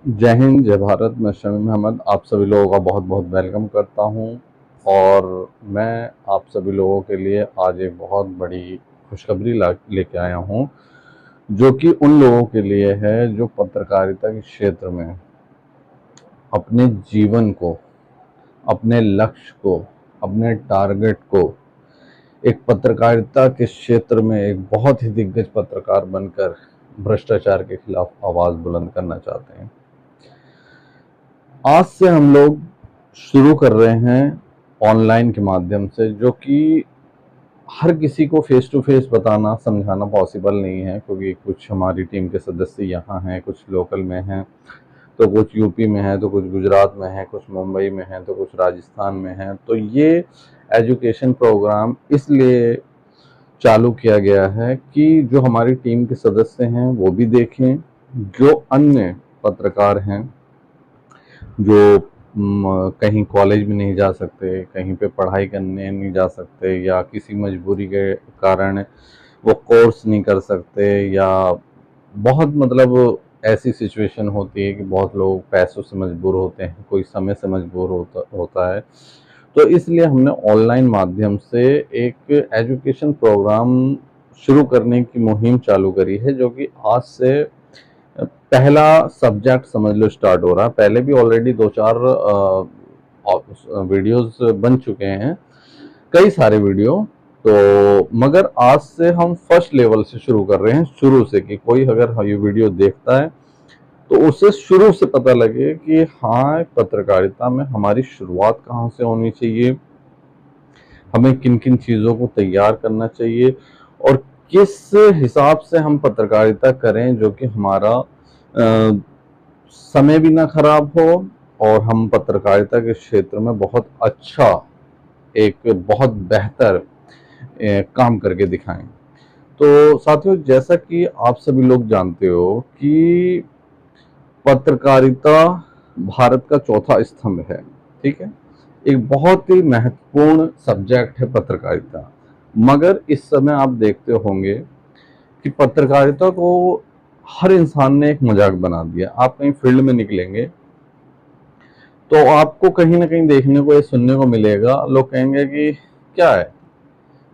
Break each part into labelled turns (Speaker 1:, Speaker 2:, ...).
Speaker 1: जय हिंद, जय भारत। मैं शमीम अहमद आप सभी लोगों का बहुत बहुत वेलकम करता हूं। और मैं आप सभी लोगों के लिए आज एक बहुत बड़ी खुशखबरी लेके आया हूं, जो कि उन लोगों के लिए है जो पत्रकारिता के क्षेत्र में अपने जीवन को, अपने लक्ष्य को, अपने टारगेट को एक पत्रकारिता के क्षेत्र में एक बहुत ही दिग्गज पत्रकार बनकर भ्रष्टाचार के खिलाफ आवाज़ बुलंद करना चाहते हैं। आज से हम लोग शुरू कर रहे हैं ऑनलाइन के माध्यम से, जो कि हर किसी को फेस टू फेस बताना समझाना पॉसिबल नहीं है, क्योंकि कुछ हमारी टीम के सदस्य यहाँ हैं, कुछ लोकल में हैं, तो कुछ यूपी में है, तो कुछ गुजरात में है, कुछ मुंबई में है, तो कुछ राजस्थान में है। तो ये एजुकेशन प्रोग्राम इसलिए चालू किया गया है कि जो हमारी टीम के सदस्य हैं वो भी देखें, जो अन्य पत्रकार हैं जो कहीं कॉलेज में नहीं जा सकते, कहीं पे पढ़ाई करने नहीं जा सकते, या किसी मजबूरी के कारण वो कोर्स नहीं कर सकते, या बहुत मतलब ऐसी सिचुएशन होती है कि बहुत लोग पैसों से मजबूर होते हैं, कोई समय से मजबूर होता है। तो इसलिए हमने ऑनलाइन माध्यम से एक एजुकेशन प्रोग्राम शुरू करने की मुहिम चालू करी है, जो कि आज से पहला सब्जेक्ट समझ लो स्टार्ट हो रहा है। पहले भी ऑलरेडी दो चार वीडियोस बन चुके हैं, कई सारे वीडियो। तो मगर आज से हम फर्स्ट लेवल से शुरू कर रहे हैं, शुरू से, कि कोई अगर ये वीडियो देखता है तो उसे शुरू से पता लगे कि हाँ, पत्रकारिता में हमारी शुरुआत कहाँ से होनी चाहिए, हमें किन किन चीज़ों को तैयार करना चाहिए, और किस हिसाब से हम पत्रकारिता करें जो कि हमारा समय भी ना खराब हो, और हम पत्रकारिता के क्षेत्र में बहुत अच्छा, एक बहुत बेहतर काम करके दिखाएं। तो साथियों, जैसा कि आप सभी लोग जानते हो कि पत्रकारिता भारत का चौथा स्तंभ है, ठीक है। एक बहुत ही महत्वपूर्ण सब्जेक्ट है पत्रकारिता। मगर इस समय आप देखते होंगे कि पत्रकारिता को हर इंसान ने एक मजाक बना दिया। आप कहीं फील्ड में निकलेंगे तो आपको कहीं ना कहीं देखने को, ये सुनने को मिलेगा, लोग कहेंगे कि क्या है,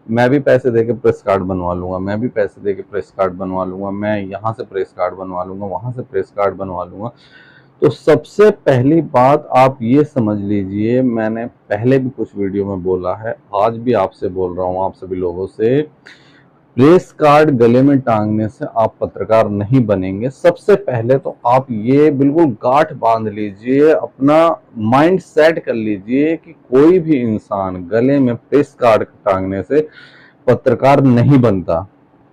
Speaker 1: मैं भी पैसे देके प्रेस कार्ड बनवा लूंगा, मैं भी पैसे देके प्रेस कार्ड बनवा लूंगा, मैं यहाँ से प्रेस कार्ड बनवा लूंगा, वहां से प्रेस कार्ड बनवा लूंगा। तो सबसे पहली बात आप ये समझ लीजिए, मैंने पहले भी कुछ वीडियो में बोला है, आज भी आपसे बोल रहा हूँ, आप सभी लोगों से, प्रेस कार्ड गले में टांगने से आप पत्रकार नहीं बनेंगे। सबसे पहले तो आप ये बिल्कुल गांठ बांध लीजिए, अपना माइंड सेट कर लीजिए कि कोई भी इंसान गले में प्रेस कार्ड टांगने से पत्रकार नहीं बनता।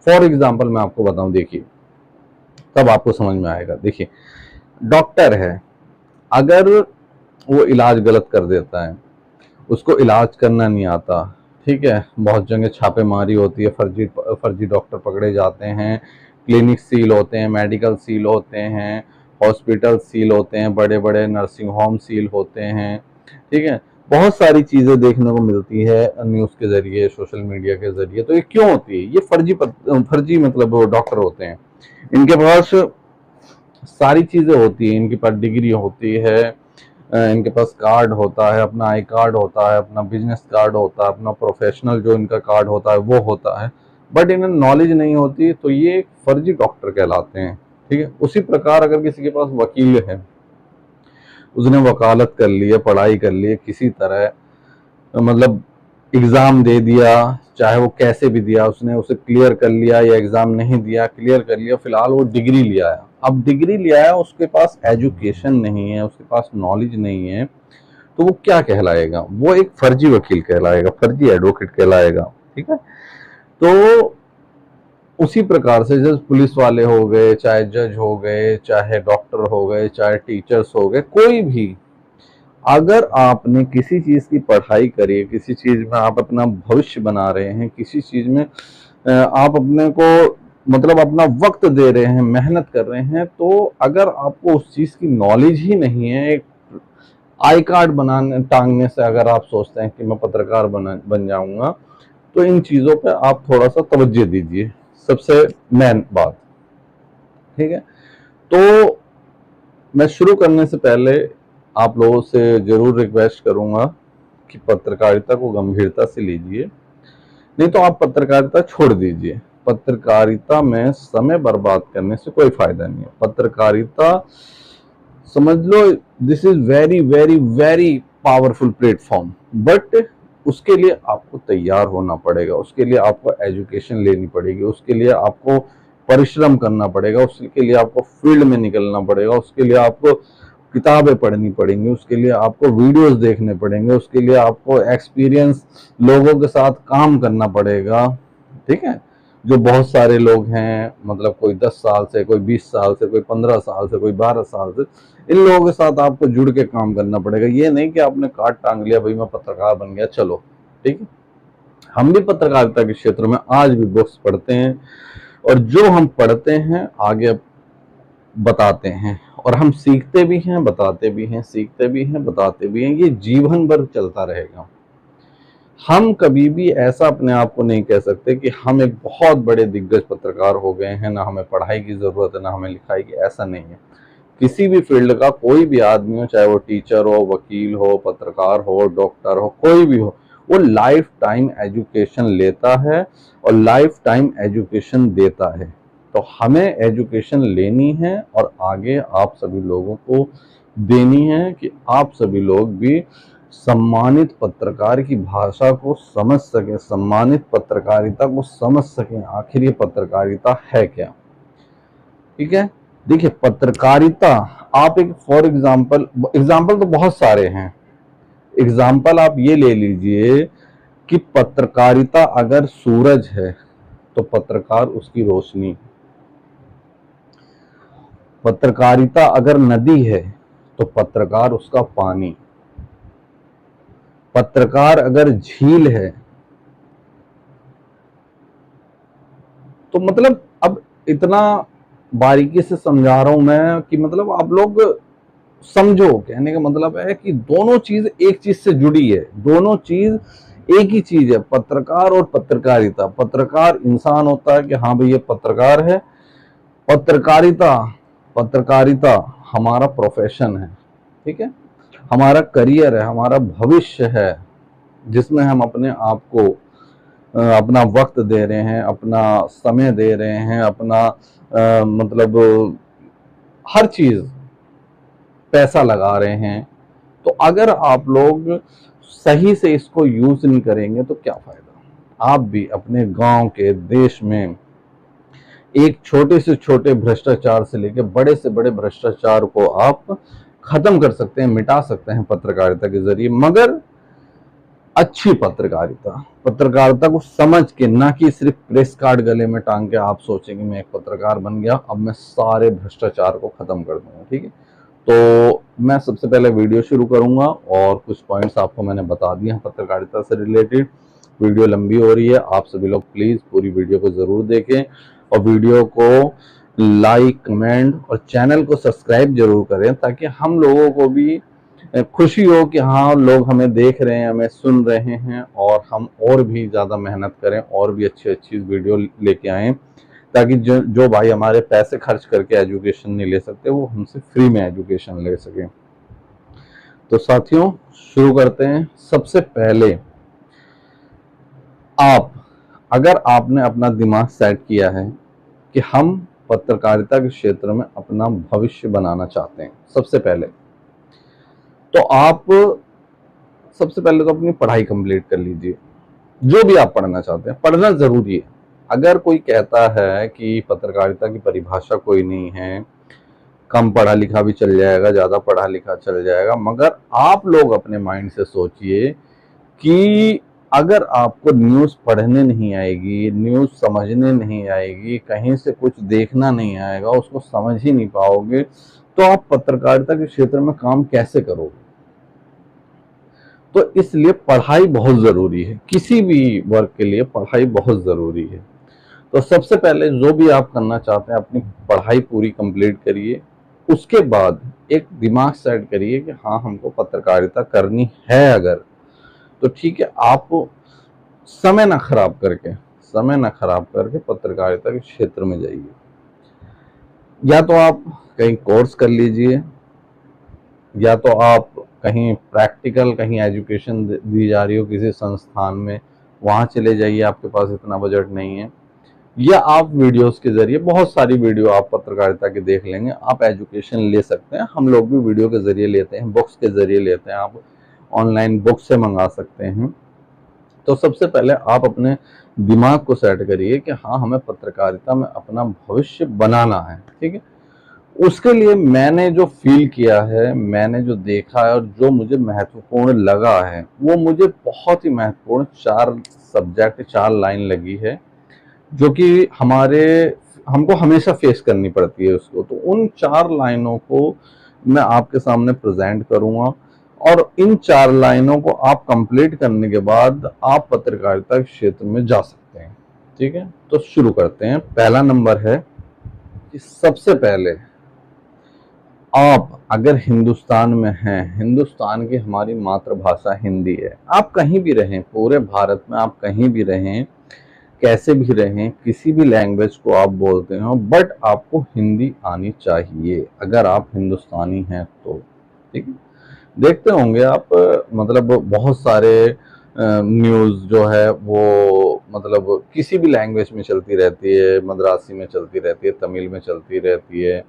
Speaker 1: फॉर एग्जाम्पल मैं आपको बताऊं, देखिए, तब आपको समझ में आएगा। देखिए, डॉक्टर है, अगर वो इलाज गलत कर देता है, उसको इलाज करना नहीं आता, ठीक है, बहुत जगह छापेमारी होती है, फर्जी फर्जी डॉक्टर पकड़े जाते हैं, क्लिनिक सील होते हैं, मेडिकल सील होते हैं, हॉस्पिटल सील होते हैं, बड़े बड़े नर्सिंग होम सील होते हैं, ठीक है। बहुत सारी चीज़ें देखने को मिलती है न्यूज़ के ज़रिए, सोशल मीडिया के ज़रिए। तो ये क्यों होती है? ये फर्जी मतलब डॉक्टर होते हैं, इनके पास सारी चीज़ें होती हैं, इनके पास डिग्री होती है, इनके पास कार्ड होता है, अपना आई कार्ड होता है, अपना बिजनेस कार्ड होता है, अपना प्रोफेशनल जो इनका कार्ड होता है वो होता है, बट इन्हें नॉलेज नहीं होती, तो ये फर्जी डॉक्टर कहलाते हैं, ठीक है। उसी प्रकार अगर किसी के पास वकील है, उसने वकालत कर ली है, पढ़ाई कर ली है किसी तरह, मतलब एग्जाम दे दिया, चाहे वो कैसे भी दिया, उसने उसे क्लियर कर लिया, या एग्जाम नहीं दिया, क्लियर कर लिया, फिलहाल वो डिग्री लिया है। अब डिग्री लिया है, उसके पास एजुकेशन नहीं है, उसके पास नॉलेज नहीं है, तो वो क्या कहलाएगा? वो एक फर्जी वकील कहलाएगा, फर्जी एडवोकेट कहलाएगा, ठीक है। तो उसी प्रकार से जैसे पुलिस वाले हो गए, चाहे जज हो गए, चाहे डॉक्टर हो गए, चाहे टीचर्स हो गए, कोई भी, अगर आपने किसी चीज की पढ़ाई करी है, किसी चीज में आप अपना भविष्य बना रहे हैं, किसी चीज में आप अपने को मतलब अपना वक्त दे रहे हैं, मेहनत कर रहे हैं, तो अगर आपको उस चीज की नॉलेज ही नहीं है, एक आई कार्ड बनाने टांगने से अगर आप सोचते हैं कि मैं पत्रकार बन जाऊंगा, तो इन चीजों पे आप थोड़ा सा तवज्जो दीजिए। सबसे मेन बात, ठीक है। तो मैं शुरू करने से पहले आप लोगों से जरूर रिक्वेस्ट करूंगा कि पत्रकारिता को गंभीरता से लीजिए, नहीं तो आप पत्रकारिता छोड़ दीजिए। पत्रकारिता में समय बर्बाद करने से कोई फायदा नहीं है। पत्रकारिता समझ लो, this is very very very powerful platform, but उसके लिए आपको तैयार होना पड़ेगा, उसके लिए आपको एजुकेशन लेनी पड़ेगी, उसके लिए आपको परिश्रम करना पड़ेगा, उसके लिए आपको फील्ड में निकलना पड़ेगा, उसके लिए आपको किताबें पढ़नी पड़ेंगी, उसके लिए आपको वीडियोस देखने पड़ेंगे, उसके लिए आपको एक्सपीरियंस लोगों के साथ काम करना पड़ेगा। ठीक है, जो बहुत सारे लोग हैं, मतलब कोई 10 साल से, कोई 20 साल से, कोई 15 साल से, कोई 12 साल से, इन लोगों के साथ आपको जुड़ के काम करना पड़ेगा। ये नहीं कि आपने कार्ड टांग लिया, भाई मैं पत्रकार बन गया चलो। ठीक है, हम भी पत्रकारिता के क्षेत्र में आज भी बुक्स पढ़ते हैं, और जो हम पढ़ते हैं आगे बताते हैं, और हम सीखते भी हैं, बताते भी हैं, सीखते भी हैं, बताते भी हैं। ये जीवन भर चलता रहेगा। हम कभी भी ऐसा अपने आप को नहीं कह सकते कि हम एक बहुत बड़े दिग्गज पत्रकार हो गए हैं, ना हमें पढ़ाई की जरूरत है, ना हमें लिखाई की। ऐसा नहीं है। किसी भी फील्ड का कोई भी आदमी हो, चाहे वो टीचर हो, वकील हो, पत्रकार हो, डॉक्टर हो, कोई भी हो, वो लाइफ टाइम एजुकेशन लेता है और लाइफ टाइम एजुकेशन देता है। तो हमें एजुकेशन लेनी है और आगे आप सभी लोगों को देनी है कि आप सभी लोग भी सम्मानित पत्रकार की भाषा को समझ सकें, सम्मानित पत्रकारिता को समझ सकें, आखिर ये पत्रकारिता है क्या। ठीक है, देखिए पत्रकारिता, आप एक फॉर एग्जाम्पल, एग्जाम्पल तो बहुत सारे हैं, एग्जाम्पल आप ये ले लीजिए कि पत्रकारिता अगर सूरज है तो पत्रकार उसकी रोशनी, पत्रकारिता अगर नदी है तो पत्रकार उसका पानी, पत्रकार अगर झील है तो मतलब, अब इतना बारीकी से समझा रहा हूं मैं कि मतलब आप लोग समझो। कहने का मतलब है कि दोनों चीज एक चीज से जुड़ी है, दोनों चीज एक ही चीज है, पत्रकार और पत्रकारिता। पत्रकार इंसान होता है कि हाँ भाई ये पत्रकार है, पत्रकारिता, पत्रकारिता हमारा प्रोफेशन है। ठीक है, हमारा करियर है, हमारा भविष्य है, जिसमें हम अपने आप को, अपना वक्त दे रहे हैं, अपना समय दे रहे हैं, अपना मतलब हर चीज, पैसा लगा रहे हैं। तो अगर आप लोग सही से इसको यूज नहीं करेंगे तो क्या फायदा। आप भी अपने गांव के, देश में एक छोटे से छोटे भ्रष्टाचार से लेकर बड़े से बड़े भ्रष्टाचार को आप खत्म कर सकते हैं, मिटा सकते हैं पत्रकारिता के जरिए, मगर अच्छी पत्रकारिता, पत्रकारिता को समझ के, ना कि सिर्फ प्रेस कार्ड गले में टांग के आप सोचेंगे मैं एक पत्रकार बन गया, अब मैं सारे भ्रष्टाचार को खत्म कर दूंगा। ठीक है, तो मैं सबसे पहले वीडियो शुरू करूंगा और कुछ पॉइंट्स आपको मैंने बता दिए हैं पत्रकारिता से रिलेटेड। वीडियो लंबी हो रही है, आप सभी लोग प्लीज पूरी वीडियो को जरूर देखें, और वीडियो को लाइक, कमेंट और चैनल को सब्सक्राइब जरूर करें, ताकि हम लोगों को भी खुशी हो कि हाँ लोग हमें देख रहे हैं, हमें सुन रहे हैं, और हम और भी ज़्यादा मेहनत करें, और भी अच्छी अच्छी वीडियो लेके आएँ, ताकि जो भाई हमारे पैसे खर्च करके एजुकेशन नहीं ले सकते, वो हमसे फ्री में एजुकेशन ले सकें। तो साथियों शुरू करते हैं। सबसे पहले अगर आपने अपना दिमाग सेट किया है कि हम पत्रकारिता के क्षेत्र में अपना भविष्य बनाना चाहते हैं, सबसे पहले तो आप सबसे पहले तो अपनी पढ़ाई कंप्लीट कर लीजिए। जो भी आप पढ़ना चाहते हैं, पढ़ना जरूरी है। अगर कोई कहता है कि पत्रकारिता की परिभाषा कोई नहीं है, कम पढ़ा लिखा भी चल जाएगा, ज्यादा पढ़ा लिखा चल जाएगा, मगर आप लोग अपने माइंड से सोचिए कि अगर आपको न्यूज़ पढ़ने नहीं आएगी, न्यूज़ समझने नहीं आएगी, कहीं से कुछ देखना नहीं आएगा, उसको समझ ही नहीं पाओगे, तो आप पत्रकारिता के क्षेत्र में काम कैसे करोगे। तो इसलिए पढ़ाई बहुत जरूरी है, किसी भी वर्ग के लिए पढ़ाई बहुत जरूरी है। तो सबसे पहले जो भी आप करना चाहते हैं, अपनी पढ़ाई पूरी कंप्लीट करिए। उसके बाद एक दिमाग सेट करिए कि हाँ हमको पत्रकारिता करनी है अगर, तो ठीक है, आप समय ना खराब करके पत्रकारिता के क्षेत्र में जाइए। या तो आप कहीं कोर्स कर लीजिए, या तो आप कहीं प्रैक्टिकल कहीं एजुकेशन दी जा रही हो किसी संस्थान में, वहाँ चले जाइए, आपके पास इतना बजट नहीं है, या आप वीडियोस के जरिए, बहुत सारी वीडियो आप पत्रकारिता की देख लेंगे, आप एजुकेशन ले सकते हैं। हम लोग भी वीडियो के जरिए लेते हैं, बुक्स के जरिए लेते हैं, आप ऑनलाइन बुक से मंगा सकते हैं। तो सबसे पहले आप अपने दिमाग को सेट करिए कि हाँ, हमें पत्रकारिता में अपना भविष्य बनाना है, ठीक है। उसके लिए मैंने जो फील किया है, मैंने जो देखा है और जो मुझे महत्वपूर्ण लगा है, वो मुझे बहुत ही महत्वपूर्ण 4 सब्जेक्ट 4 लाइन लगी है, जो कि हमको हमेशा फेस करनी पड़ती है उसको। तो उन 4 लाइनों को मैं आपके सामने प्रेजेंट करूंगा, और इन 4 लाइनों को आप कंप्लीट करने के बाद आप पत्रकारिता के क्षेत्र में जा सकते हैं, ठीक है। तो शुरू करते हैं। पहला नंबर है कि सबसे पहले आप अगर हिंदुस्तान में हैं, हिंदुस्तान की हमारी मातृभाषा हिंदी है, आप कहीं भी रहें, पूरे भारत में आप कहीं भी रहें, कैसे भी रहें, किसी भी लैंग्वेज को आप बोलते हो, बट आपको हिंदी आनी चाहिए अगर आप हिंदुस्तानी हैं तो, ठीक है। देखते होंगे आप, मतलब बहुत सारे न्यूज़ जो है वो मतलब किसी भी लैंग्वेज में चलती रहती है, मद्रासी में चलती रहती है, तमिल में चलती रहती है,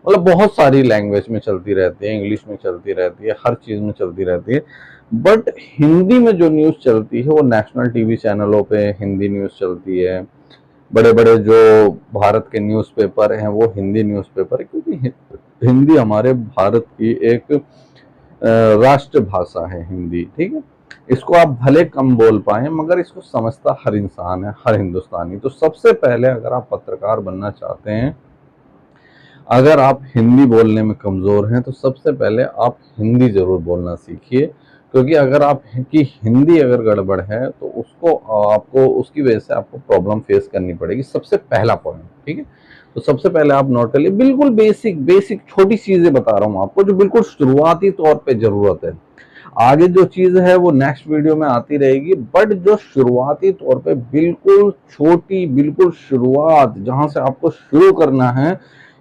Speaker 1: मतलब बहुत सारी लैंग्वेज में चलती रहती है, इंग्लिश में चलती रहती है, हर चीज़ में चलती रहती है। बट हिंदी में जो न्यूज़ चलती है वो नेशनल टीवी चैनलों पे हिंदी न्यूज़ चलती है। बड़े बड़े जो भारत के न्यूज़पेपर हैं वो हिंदी न्यूज़पेपर है, क्योंकि हिंदी हमारे भारत की एक राष्ट्रभाषा है हिंदी, ठीक है। इसको आप भले कम बोल पाए मगर इसको समझता हर इंसान है, हर हिंदुस्तानी। तो सबसे पहले अगर आप पत्रकार बनना चाहते हैं, अगर आप हिंदी बोलने में कमज़ोर हैं, तो सबसे पहले आप हिंदी ज़रूर बोलना सीखिए, क्योंकि अगर आपकी हिंदी अगर गड़बड़ है तो उसको आपको उसकी वजह से आपको प्रॉब्लम फेस करनी पड़ेगी। सबसे पहला पॉइंट, ठीक है। तो सबसे पहले आप नोट कर लिए, बिल्कुल बेसिक बेसिक छोटी चीज़ें बता रहा हूँ आपको, जो बिल्कुल शुरुआती तौर पे ज़रूरत है। आगे जो चीज़ है वो नेक्स्ट वीडियो में आती रहेगी, बट जो शुरुआती तौर पे बिल्कुल छोटी, बिल्कुल शुरुआत जहाँ से आपको शुरू करना है,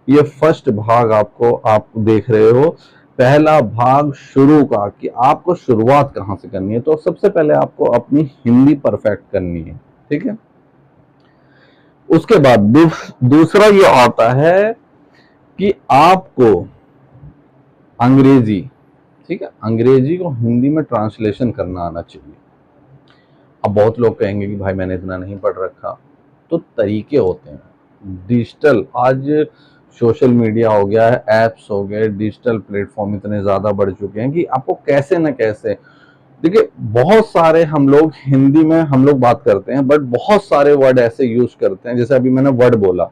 Speaker 1: ये फर्स्ट भाग आप देख रहे हो, पहला भाग शुरू का, कि आपको शुरुआत कहाँ से करनी है। तो सबसे पहले आपको अपनी हिंदी परफेक्ट करनी है, ठीक है। उसके बाद दूसरा ये आता है कि आपको अंग्रेजी, ठीक है, अंग्रेजी को हिंदी में ट्रांसलेशन करना आना चाहिए। अब बहुत लोग कहेंगे कि भाई मैंने इतना नहीं पढ़ रखा, तो तरीके होते हैं डिजिटल, आज सोशल मीडिया हो गया है, ऐप्स हो गए, डिजिटल प्लेटफॉर्म इतने ज़्यादा बढ़ चुके हैं कि आपको कैसे न कैसे, देखिए बहुत सारे हम लोग हिंदी में हम लोग बात करते हैं, बट बहुत सारे वर्ड ऐसे यूज करते हैं, जैसे अभी मैंने वर्ड बोला,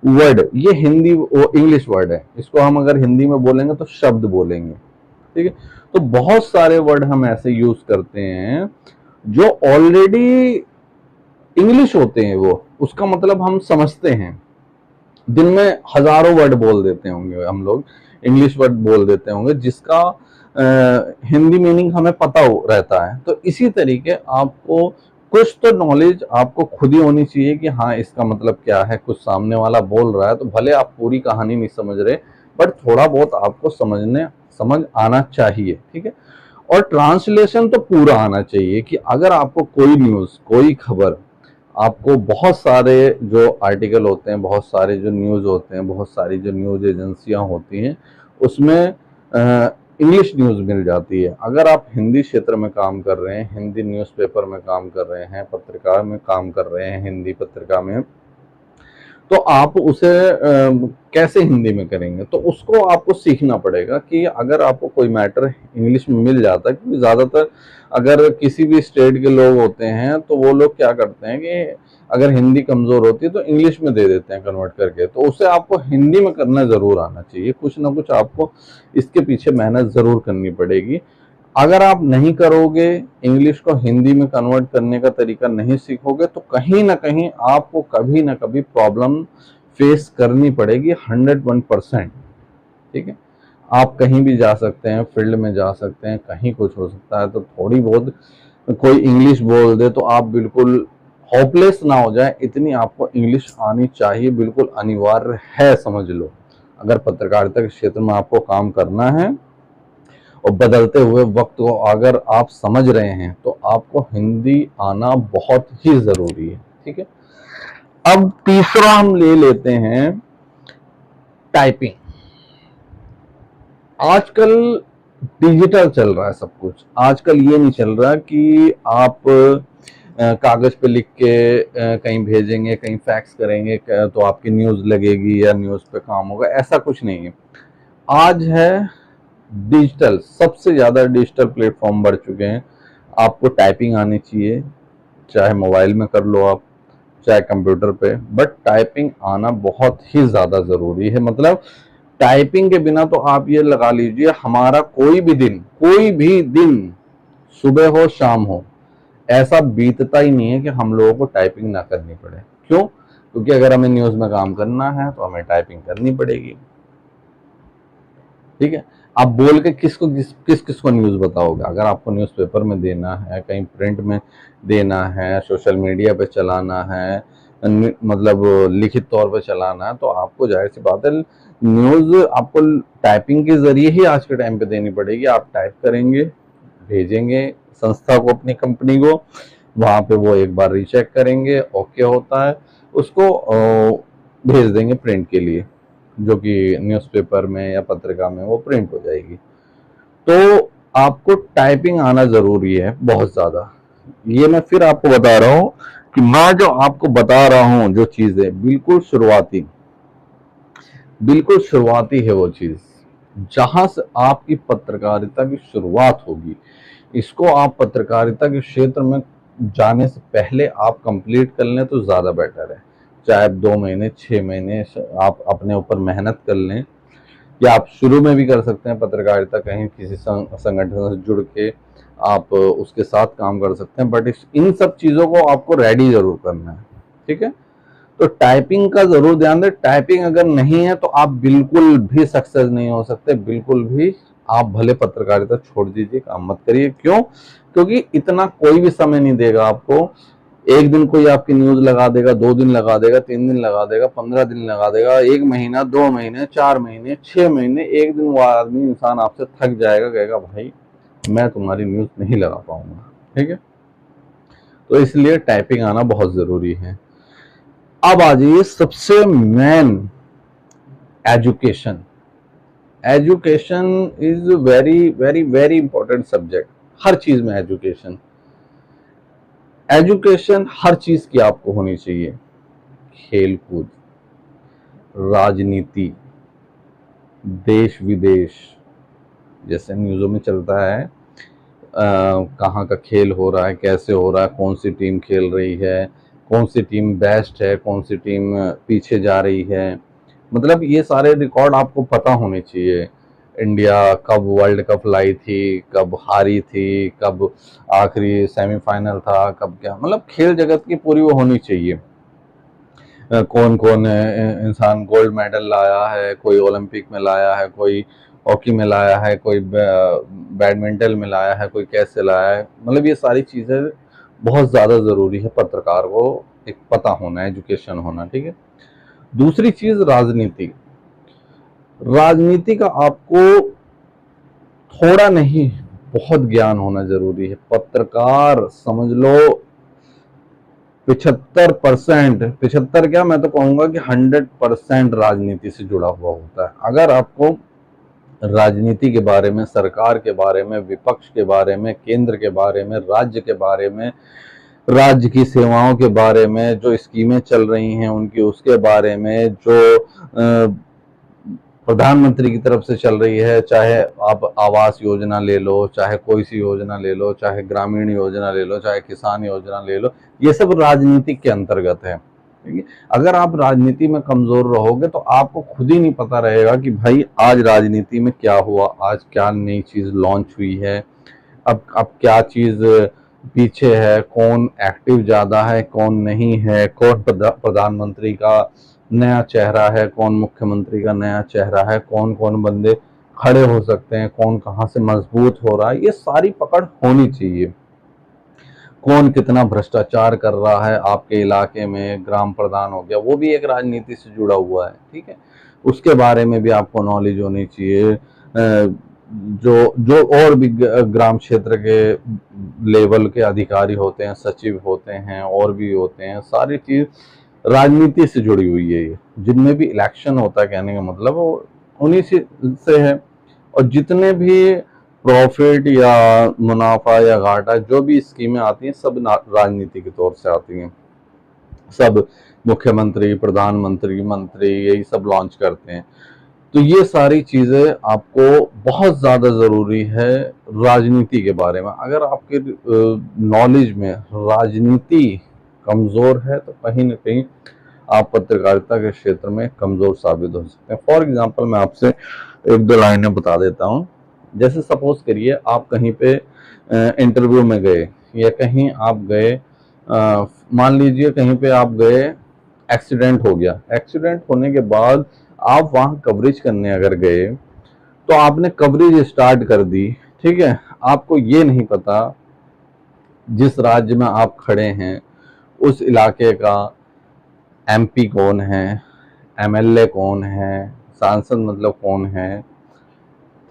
Speaker 1: वर्ड ये हिंदी वो इंग्लिश वर्ड है, इसको हम अगर हिंदी में बोलेंगे तो शब्द बोलेंगे, ठीक है। तो बहुत सारे वर्ड हम ऐसे यूज करते हैं जो ऑलरेडी इंग्लिश होते हैं, वो उसका मतलब हम समझते हैं, दिन में हजारों वर्ड बोल देते होंगे हम लोग, इंग्लिश वर्ड बोल देते होंगे, जिसका हिंदी मीनिंग हमें पता रहता है। तो इसी तरीके आपको कुछ तो नॉलेज आपको खुद ही होनी चाहिए कि हाँ इसका मतलब क्या है, कुछ सामने वाला बोल रहा है तो भले आप पूरी कहानी नहीं समझ रहे, बट थोड़ा बहुत आपको समझ आना चाहिए, ठीक है। और ट्रांसलेशन तो पूरा आना चाहिए, कि अगर आपको कोई न्यूज़, कोई खबर, आपको बहुत सारे जो आर्टिकल होते हैं, बहुत सारे जो न्यूज़ होते हैं, बहुत सारी जो न्यूज़ एजेंसियां होती हैं, उसमें इंग्लिश न्यूज़ मिल जाती है। अगर आप हिंदी क्षेत्र में काम कर रहे हैं, हिंदी न्यूज़पेपर में काम कर रहे हैं, पत्रकार में काम कर रहे हैं, हिंदी पत्रिका में, तो आप उसे कैसे हिंदी में करेंगे, तो उसको आपको सीखना पड़ेगा। कि अगर आपको कोई मैटर इंग्लिश में मिल जाता है, क्योंकि ज़्यादातर अगर किसी भी स्टेट के लोग होते हैं तो वो लोग क्या करते हैं कि अगर हिंदी कमज़ोर होती है तो इंग्लिश में दे देते हैं कन्वर्ट करके, तो उसे आपको हिंदी में करना ज़रूर आना चाहिए, कुछ ना कुछ आपको इसके पीछे मेहनत ज़रूर करनी पड़ेगी। अगर आप नहीं करोगे, इंग्लिश को हिंदी में कन्वर्ट करने का तरीका नहीं सीखोगे, तो कहीं ना कहीं आपको कभी ना कभी प्रॉब्लम फेस करनी पड़ेगी, 101%, ठीक है। आप कहीं भी जा सकते हैं, फील्ड में जा सकते हैं, कहीं कुछ हो सकता है, तो थोड़ी बहुत कोई इंग्लिश बोल दे तो आप बिल्कुल होपलेस ना हो जाए, इतनी आपको इंग्लिश आनी चाहिए, बिल्कुल अनिवार्य है, समझ लो। अगर पत्रकारिता के क्षेत्र में आपको काम करना है और बदलते हुए वक्त को अगर आप समझ रहे हैं तो आपको हिंदी आना बहुत ही जरूरी है। ठीक है, अब तीसरा हम ले लेते हैं टाइपिंग। आजकल डिजिटल चल रहा है सब कुछ। आजकल ये नहीं चल रहा कि आप कागज पे लिख के कहीं भेजेंगे, कहीं फैक्स करेंगे तो आपकी न्यूज लगेगी या न्यूज पे काम होगा, ऐसा कुछ नहीं है। आज है डिजिटल, सबसे ज्यादा डिजिटल प्लेटफॉर्म बढ़ चुके हैं। आपको टाइपिंग आनी चाहिए, चाहे मोबाइल में कर लो आप, चाहे कंप्यूटर पे, बट टाइपिंग आना बहुत ही ज्यादा जरूरी है। मतलब टाइपिंग के बिना तो आप ये लगा लीजिए हमारा कोई भी दिन सुबह हो शाम हो ऐसा बीतता ही नहीं है कि हम लोगों को टाइपिंग ना करनी पड़े। क्यों? क्योंकि अगर हमें न्यूज में काम करना है तो हमें टाइपिंग करनी पड़ेगी। ठीक है, आप बोल के किस किस को न्यूज बताओगे? अगर आपको न्यूज़पेपर में देना है, कहीं प्रिंट में देना है, सोशल मीडिया पे चलाना है, मतलब लिखित तौर पे चलाना है, तो आपको जाहिर सी बात है न्यूज आपको टाइपिंग के जरिए ही आज के टाइम पे देनी पड़ेगी। आप टाइप करेंगे, भेजेंगे संस्था को, अपनी कंपनी को, वहां पे वो एक बार रीचेक करेंगे, ओके होता है, उसको भेज देंगे प्रिंट के लिए, जो कि न्यूज़पेपर में या पत्रिका में वो प्रिंट हो जाएगी। तो आपको टाइपिंग आना जरूरी है बहुत ज्यादा। ये मैं फिर आपको बता रहा हूं कि मैं जो आपको बता रहा हूं जो चीजें बिल्कुल शुरुआती है वो चीज, जहां से आपकी पत्रकारिता की शुरुआत होगी। इसको आप पत्रकारिता के क्षेत्र में जाने से पहले आप कंप्लीट कर लें तो ज्यादा बेटर है। चाहे आप 2 महीने 6 महीने आप अपने ऊपर मेहनत कर लें, या आप शुरू में भी कर सकते हैं पत्रकारिता, कहीं किसी संगठन से जुड़ के आप उसके साथ काम कर सकते हैं, बट इन सब चीजों को आपको रेडी जरूर करना है। ठीक है, तो टाइपिंग का जरूर ध्यान दें। टाइपिंग अगर नहीं है तो आप बिल्कुल भी सक्सेस नहीं हो सकते, बिल्कुल भी। आप भले पत्रकारिता छोड़ दीजिए, काम मत करिए। क्यों? क्योंकि इतना कोई भी समय नहीं देगा आपको। एक दिन कोई आपकी न्यूज लगा देगा, 2 दिन लगा देगा, 3 दिन लगा देगा, 15 दिन लगा देगा, 1 महीना, 2 महीने, 4 महीने, 6 महीने, एक दिन वो आदमी इंसान आपसे थक जाएगा, कहेगा भाई मैं तुम्हारी न्यूज नहीं लगा पाऊंगा। ठीक है, तो इसलिए टाइपिंग आना बहुत जरूरी है। अब आ जाइए सबसे main, education. Education is very very very important subject. हर चीज में एजुकेशन, एजुकेशन हर चीज की आपको होनी चाहिए। खेल कूद, राजनीति, देश विदेश, जैसे न्यूज़ों में चलता है कहाँ का खेल हो रहा है, कैसे हो रहा है, कौन सी टीम खेल रही है, कौन सी टीम बेस्ट है, कौन सी टीम पीछे जा रही है। मतलब ये सारे रिकॉर्ड आपको पता होने चाहिए। इंडिया कब वर्ल्ड कप लाई थी, कब हारी थी, कब आखिरी सेमीफाइनल था, कब क्या, मतलब खेल जगत की पूरी वो होनी चाहिए। कौन कौन इंसान गोल्ड मेडल लाया है, कोई ओलंपिक में लाया है, कोई हॉकी में लाया है, कोई बैडमिंटन में लाया है, कोई कैसे लाया है। मतलब ये सारी चीज़ें बहुत ज़्यादा ज़रूरी है पत्रकार को एक पता होना, एजुकेशन होना। ठीक है, दूसरी चीज़ राजनीति। राजनीति का आपको थोड़ा नहीं बहुत ज्ञान होना जरूरी है। पत्रकार समझ लो 75%, 75 क्या, मैं तो कहूंगा कि 100% राजनीति से जुड़ा हुआ होता है। अगर आपको राजनीति के बारे में, सरकार के बारे में, विपक्ष के बारे में, केंद्र के बारे में, राज्य के बारे में, राज्य की सेवाओं के बारे में, जो स्कीमें चल रही हैं उनकी, उसके बारे में, जो प्रधानमंत्री की तरफ से चल रही है, चाहे आप आवास योजना ले लो, चाहे कोई सी योजना ले लो, चाहे ग्रामीण योजना ले लो, चाहे किसान योजना ले लो, ये सब राजनीति के अंतर्गत है। अगर आप राजनीति में कमजोर रहोगे तो आपको खुद ही नहीं पता रहेगा कि भाई आज राजनीति में क्या हुआ, आज क्या नई चीज लॉन्च हुई है, अब क्या चीज पीछे है, कौन एक्टिव ज्यादा है, कौन नहीं है, कौन प्रधानमंत्री का नया चेहरा है, कौन मुख्यमंत्री का नया चेहरा है, कौन कौन बंदे खड़े हो सकते हैं, कौन कहां से मजबूत हो रहा है, ये सारी पकड़ होनी चाहिए। कौन कितना भ्रष्टाचार कर रहा है आपके इलाके में, ग्राम प्रधान हो गया, वो भी एक राजनीति से जुड़ा हुआ है। ठीक है, उसके बारे में भी आपको नॉलेज होनी चाहिए। जो जो और भी ग्राम क्षेत्र के लेवल के अधिकारी होते हैं, सचिव होते हैं, और भी होते हैं, सारी चीज राजनीति से जुड़ी हुई है। ये जिनमें भी इलेक्शन होता है, कहने का मतलब वो उन्हीं से है। और जितने भी प्रॉफिट या मुनाफा या घाटा जो भी स्कीमें आती हैं, सब राजनीति के तौर से आती हैं। सब मुख्यमंत्री, प्रधानमंत्री, मंत्री यही सब लॉन्च करते हैं। तो ये सारी चीजें आपको बहुत ज्यादा जरूरी है राजनीति के बारे में। अगर आपके नॉलेज में राजनीति कमजोर है तो कहीं ना कहीं आप पत्रकारिता के क्षेत्र में कमजोर साबित हो सकते हैं। फॉर एग्जाम्पल मैं आपसे एक दो लाइनें बता देता हूँ। जैसे सपोज करिए आप कहीं पे इंटरव्यू में गए, या कहीं आप गए, मान लीजिए कहीं पे आप गए, एक्सीडेंट हो गया। एक्सीडेंट होने के बाद आप वहां कवरेज करने अगर गए, तो आपने कवरेज स्टार्ट कर दी, ठीक है। आपको ये नहीं पता जिस राज्य में आप खड़े हैं उस इलाके का एमपी कौन है, एमएलए कौन है, सांसद मतलब कौन है,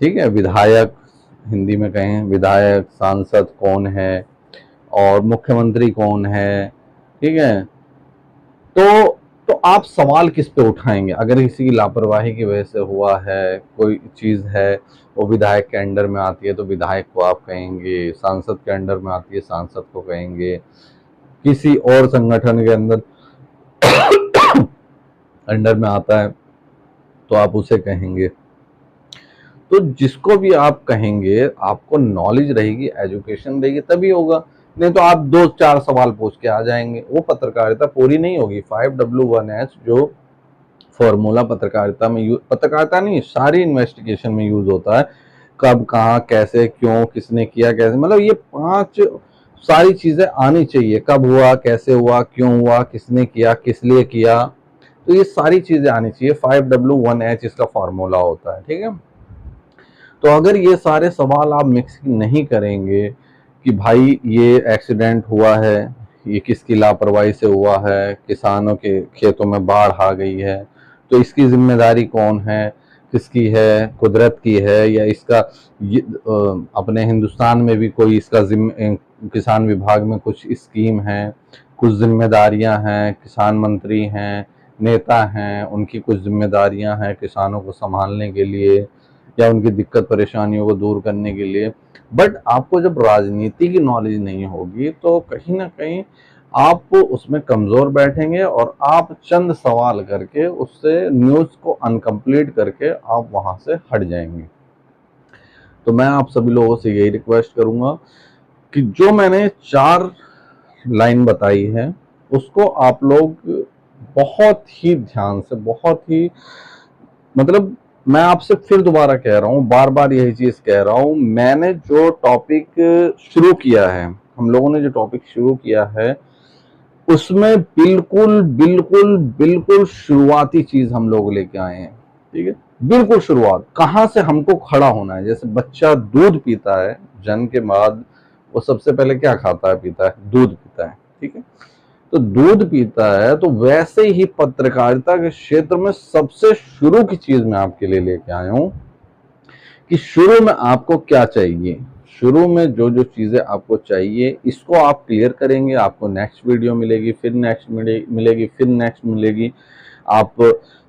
Speaker 1: ठीक है, विधायक, हिंदी में कहें विधायक, सांसद कौन है, और मुख्यमंत्री कौन है, ठीक है। तो तो आप सवाल किस पे उठाएंगे? अगर किसी की लापरवाही की वजह से हुआ है, कोई चीज है, वो विधायक के अंडर में आती है तो विधायक को आप कहेंगे, सांसद के अंडर में आती है सांसद को कहेंगे, किसी और संगठन के अंडर में आता है तो आप उसे कहेंगे। तो जिसको भी आप कहेंगे, आपको नॉलेज रहेगी, एजुकेशन रहेगी, तभी होगा। नहीं तो आप दो चार सवाल पूछ के आ जाएंगे, वो पत्रकारिता पूरी नहीं होगी। 5W1H जो फॉर्मूला पत्रकारिता में पत्रकारिता नहीं, सारी इन्वेस्टिगेशन में यूज होता है। कब, कहाँ, कैसे, क्यों, किसने किया, कैसे, मतलब ये 5 सारी चीजें आनी चाहिए। कब हुआ, कैसे हुआ, क्यों हुआ, किसने किया, किस लिए किया, तो ये सारी चीजें आनी चाहिए। 5W1H इसका फॉर्मूला होता है, ठीक है। तो अगर ये सारे सवाल आप मिक्स नहीं करेंगे कि भाई ये एक्सीडेंट हुआ है, ये किसकी लापरवाही से हुआ है, किसानों के खेतों में बाढ़ आ गई है, तो इसकी जिम्मेदारी कौन है, किसकी है, कुदरत की है, या इसका अपने हिंदुस्तान में भी कोई इसका किसान विभाग में कुछ स्कीम है, कुछ जिम्मेदारियां हैं, किसान मंत्री हैं, नेता हैं, उनकी कुछ जिम्मेदारियां हैं किसानों को संभालने के लिए या उनकी दिक्कत परेशानियों को दूर करने के लिए। बट आपको जब राजनीति की नॉलेज नहीं होगी तो कहीं ना कहीं आप उसमें कमजोर बैठेंगे, और आप चंद सवाल करके उससे न्यूज को अनकंप्लीट करके आप वहां से हट जाएंगे। तो मैं आप सभी लोगों से यही रिक्वेस्ट करूंगा कि जो मैंने 4 लाइन बताई है उसको आप लोग बहुत ही ध्यान से, बहुत ही, मतलब मैं आपसे फिर दोबारा कह रहा हूँ, बार बार यही चीज कह रहा हूँ, मैंने जो टॉपिक शुरू किया है, हम लोगों ने जो टॉपिक शुरू किया है, उसमें बिल्कुल बिल्कुल बिल्कुल शुरुआती चीज हम लोग लेके आए हैं, ठीक है। बिल्कुल शुरुआत, कहाँ से हमको खड़ा होना है। जैसे बच्चा दूध पीता है जन्म के बाद, वो सबसे पहले क्या खाता है, पीता है, दूध पीता है, ठीक है। तो दूध पीता है, तो वैसे ही पत्रकारिता के क्षेत्र में सबसे शुरू की चीज मैं आपके लिए लेके आया हूं कि शुरू में आपको क्या चाहिए। शुरू में जो जो चीजें आपको चाहिए, इसको आप क्लियर करेंगे, आपको नेक्स्ट वीडियो मिलेगी, फिर नेक्स्ट मिलेगी, फिर नेक्स्ट मिलेगी। आप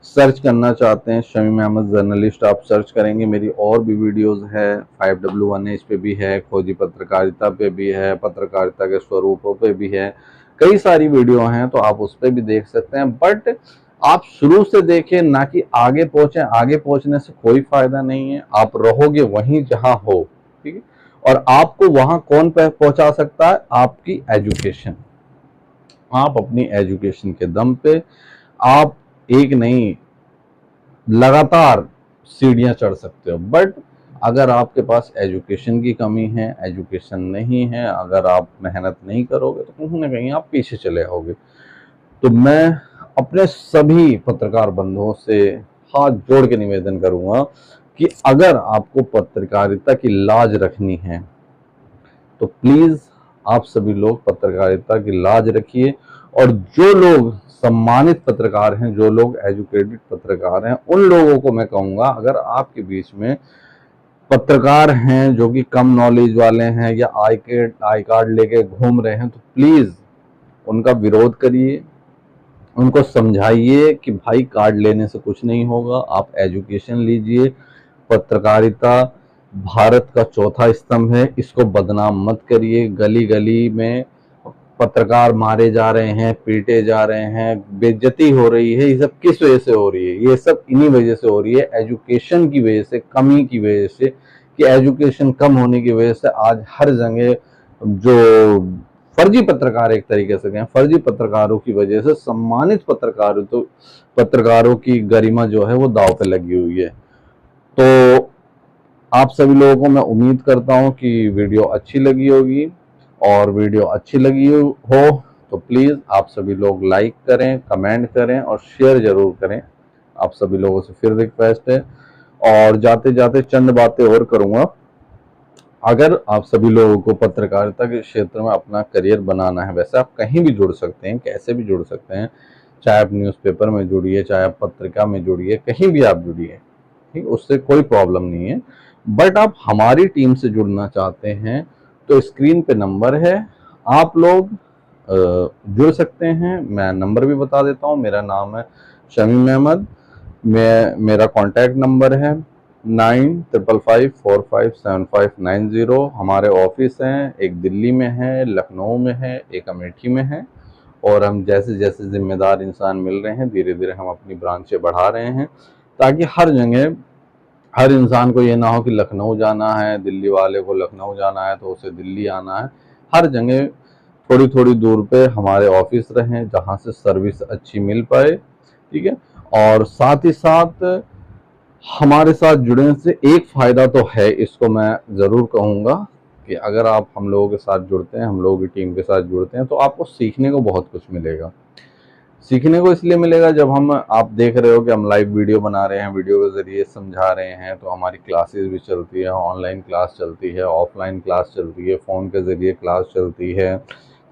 Speaker 1: सर्च करना चाहते हैं शमीम अहमद जर्नलिस्ट, आप सर्च करेंगे, मेरी और भी वीडियोस है, 5W1H पे भी है, खोजी पत्रकारिता पे भी है, पत्रकारिता के स्वरूपों पे भी है, कई सारी वीडियो हैं, तो आप उस पर भी देख सकते हैं। बट आप शुरू से देखें, ना कि आगे पहुंचे। आगे पहुंचने से कोई फायदा नहीं है, आप रहोगे वहीं जहां हो, ठीक है। और आपको वहां कौन पहुंचा सकता है? आपकी एजुकेशन। आप अपनी एजुकेशन के दम पे आप एक नहीं, लगातार सीढ़ियां चढ़ सकते हो। बट अगर आपके पास एजुकेशन की कमी है, एजुकेशन नहीं है, अगर आप मेहनत नहीं करोगे तो कहीं ना कहीं आप पीछे चले आओगे। तो मैं अपने सभी पत्रकार बंधुओं से हाथ जोड़ के निवेदन करूंगा कि अगर आपको पत्रकारिता की लाज रखनी है तो प्लीज आप सभी लोग पत्रकारिता की लाज रखिए। और जो लोग सम्मानित पत्रकार हैं, जो लोग एजुकेटेड पत्रकार हैं, उन लोगों को मैं कहूंगा, अगर आपके बीच में पत्रकार हैं जो कि कम नॉलेज वाले हैं या आई कार्ड लेके घूम रहे हैं, तो प्लीज उनका विरोध करिए, उनको समझाइए कि भाई कार्ड लेने से कुछ नहीं होगा, आप एजुकेशन लीजिए। पत्रकारिता भारत का चौथा स्तंभ है, इसको बदनाम मत करिए। गली गली में पत्रकार मारे जा रहे हैं, पीटे जा रहे हैं, बेइज्जती हो रही है, ये सब किस वजह से हो रही है? ये सब इन्हीं वजह से हो रही है, एजुकेशन की वजह से, कमी की वजह से। कि एजुकेशन कम होने की वजह से आज हर जगह जो फर्जी पत्रकार, एक तरीके से कहें फर्जी पत्रकारों की वजह से सम्मानित पत्रकारों की गरिमा जो है वो दांव पे लगी हुई है। तो आप सभी लोगों को मैं उम्मीद करता हूं कि वीडियो अच्छी लगी होगी, और वीडियो अच्छी लगी हो तो प्लीज़ आप सभी लोग लाइक करें, कमेंट करें और शेयर जरूर करें। आप सभी लोगों से फिर रिक्वेस्ट है। और जाते जाते चंद बातें और करूंगा। अगर आप सभी लोगों को पत्रकारिता के क्षेत्र में अपना करियर बनाना है, वैसे आप कहीं भी जुड़ सकते हैं, कैसे भी जुड़ सकते हैं, चाहे आप न्यूज़पेपर में जुड़िए, चाहे आप पत्रिका में जुड़िए, कहीं भी आप जुड़िए, ठीक, उससे कोई प्रॉब्लम नहीं है। बट आप हमारी टीम से जुड़ना चाहते हैं तो स्क्रीन पे नंबर है, आप लोग जुड़ सकते हैं। मैं नंबर भी बता देता हूँ, मेरा नाम है शमीम अहमद। मेरा कॉन्टैक्ट नंबर है 9555457590। हमारे ऑफिस हैं, एक दिल्ली में है, लखनऊ में है, एक अमेठी में है। और हम जैसे जैसे जिम्मेदार इंसान मिल रहे हैं, धीरे धीरे हम अपनी ब्रांचें बढ़ा रहे हैं, ताकि हर जगह हर इंसान को ये ना हो कि लखनऊ जाना है, दिल्ली वाले को लखनऊ जाना है तो उसे दिल्ली आना है। हर जगह थोड़ी थोड़ी दूर पे हमारे ऑफिस रहें, जहाँ से सर्विस अच्छी मिल पाए, ठीक है। और साथ ही साथ हमारे साथ जुड़ने से एक फ़ायदा तो है, इसको मैं ज़रूर कहूँगा कि अगर आप हम लोगों के साथ जुड़ते हैं, हम लोगों की टीम के साथ जुड़ते हैं, तो आपको सीखने को बहुत कुछ मिलेगा। सीखने को इसलिए मिलेगा, जब हम आप देख रहे हो कि हम लाइव वीडियो बना रहे हैं, वीडियो के ज़रिए समझा रहे हैं, तो हमारी क्लासेस भी चलती है, ऑनलाइन क्लास चलती है, ऑफलाइन क्लास चलती है, फ़ोन के ज़रिए क्लास चलती है,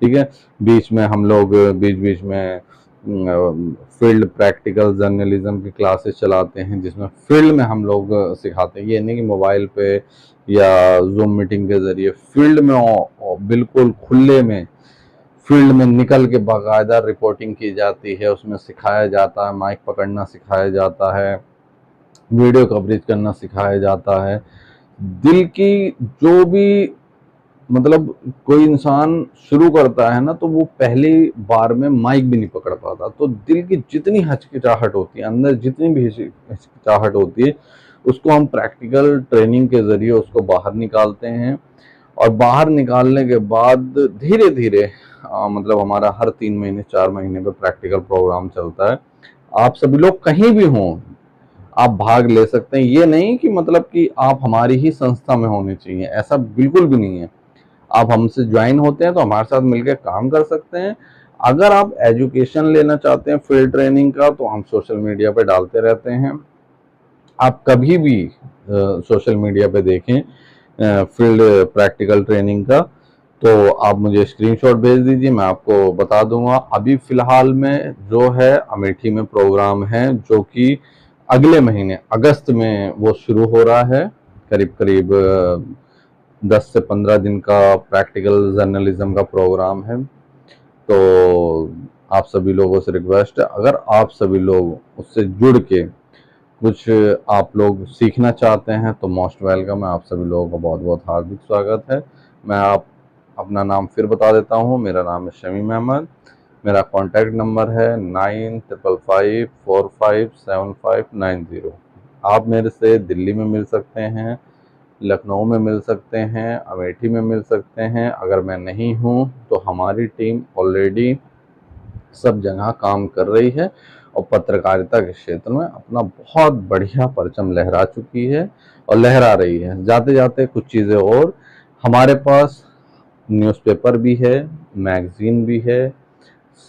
Speaker 1: ठीक है। बीच में हम लोग बीच बीच में फील्ड प्रैक्टिकल जर्नलिज्म की क्लासेस चलाते हैं, जिसमें फील्ड में हम लोग सिखाते हैं। ये नहीं कि मोबाइल पे या जूम मीटिंग के ज़रिए, फील्ड में बिल्कुल खुले में फील्ड में निकल के बाकायदा रिपोर्टिंग की जाती है, उसमें सिखाया जाता है, माइक पकड़ना सिखाया जाता है, वीडियो कवरेज करना सिखाया जाता है। दिल की जो भी मतलब कोई इंसान शुरू करता है ना, तो वो पहली बार में माइक भी नहीं पकड़ पाता। तो दिल की जितनी हिचकिचाहट होती है, अंदर जितनी भी हिचकिचाहट होती है, उसको हम प्रैक्टिकल ट्रेनिंग के ज़रिए उसको बाहर निकालते हैं। और बाहर निकालने के बाद धीरे धीरे मतलब हमारा हर 3 महीने 4 महीने पे प्रैक्टिकल प्रोग्राम चलता है। आप सभी लोग कहीं भी हों, आप भाग ले सकते हैं। ये नहीं कि मतलब कि आप हमारी ही संस्था में होने चाहिए, ऐसा बिल्कुल भी नहीं है। आप हमसे ज्वाइन होते हैं तो हमारे साथ मिलकर काम कर सकते हैं। अगर आप एजुकेशन लेना चाहते हैं फील्ड ट्रेनिंग का, तो हम सोशल मीडिया पे डालते रहते हैं। आप कभी भी सोशल मीडिया पे देखें फील्ड प्रैक्टिकल ट्रेनिंग का, तो आप मुझे स्क्रीनशॉट भेज दीजिए, मैं आपको बता दूंगा। अभी फिलहाल में जो है अमेठी में प्रोग्राम है, जो कि अगले महीने अगस्त में वो शुरू हो रहा है। करीब करीब 10 से 15 दिन का प्रैक्टिकल जर्नलिज्म का प्रोग्राम है। तो आप सभी लोगों से रिक्वेस्ट है, अगर आप सभी लोग उससे जुड़ के कुछ आप लोग सीखना चाहते हैं तो मोस्ट वेलकम है। आप सभी लोगों का बहुत बहुत हार्दिक स्वागत है। मैं आप अपना नाम फिर बता देता हूँ, मेरा नाम है शमीम अहमद। मेरा कॉन्टैक्ट नंबर है 9555457590। आप मेरे से दिल्ली में मिल सकते हैं, लखनऊ में मिल सकते हैं, अमेठी में मिल सकते हैं। अगर मैं नहीं हूँ तो हमारी टीम ऑलरेडी सब जगह काम कर रही है और पत्रकारिता के क्षेत्र में अपना बहुत बढ़िया परचम लहरा चुकी है और लहरा रही है। जाते जाते कुछ चीज़ें और, हमारे पास न्यूज़पेपर भी है, मैगजीन भी है,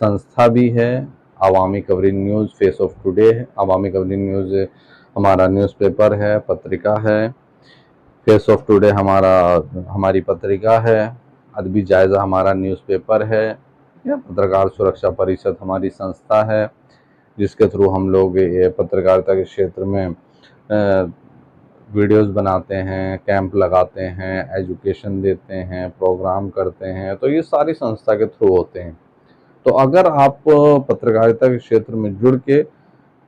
Speaker 1: संस्था भी है। Awami coverage news face of today है, अवामी कवरेज न्यूज़ हमारा न्यूज़पेपर है, पत्रिका है। फेस ऑफ टुडे हमारी पत्रिका है। अदबी जायज़ा हमारा न्यूज़पेपर है। या पत्रकार सुरक्षा परिषद हमारी संस्था है, जिसके थ्रू हम लोग ये पत्रकारिता के क्षेत्र में वीडियोस बनाते हैं, कैंप लगाते हैं, एजुकेशन देते हैं, प्रोग्राम करते हैं, तो ये सारी संस्था के थ्रू होते हैं। तो अगर आप पत्रकारिता के क्षेत्र में जुड़ के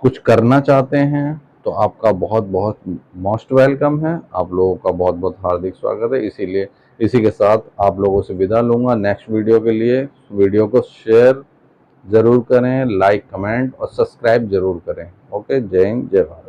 Speaker 1: कुछ करना चाहते हैं तो आपका बहुत बहुत मोस्ट वेलकम है। आप लोगों का बहुत बहुत हार्दिक स्वागत है। इसीलिए इसी के साथ आप लोगों से विदा लूँगा। नेक्स्ट वीडियो के लिए वीडियो को शेयर ज़रूर करें, लाइक, कमेंट और सब्सक्राइब ज़रूर करें। ओके, जय हिंद, जय भारत।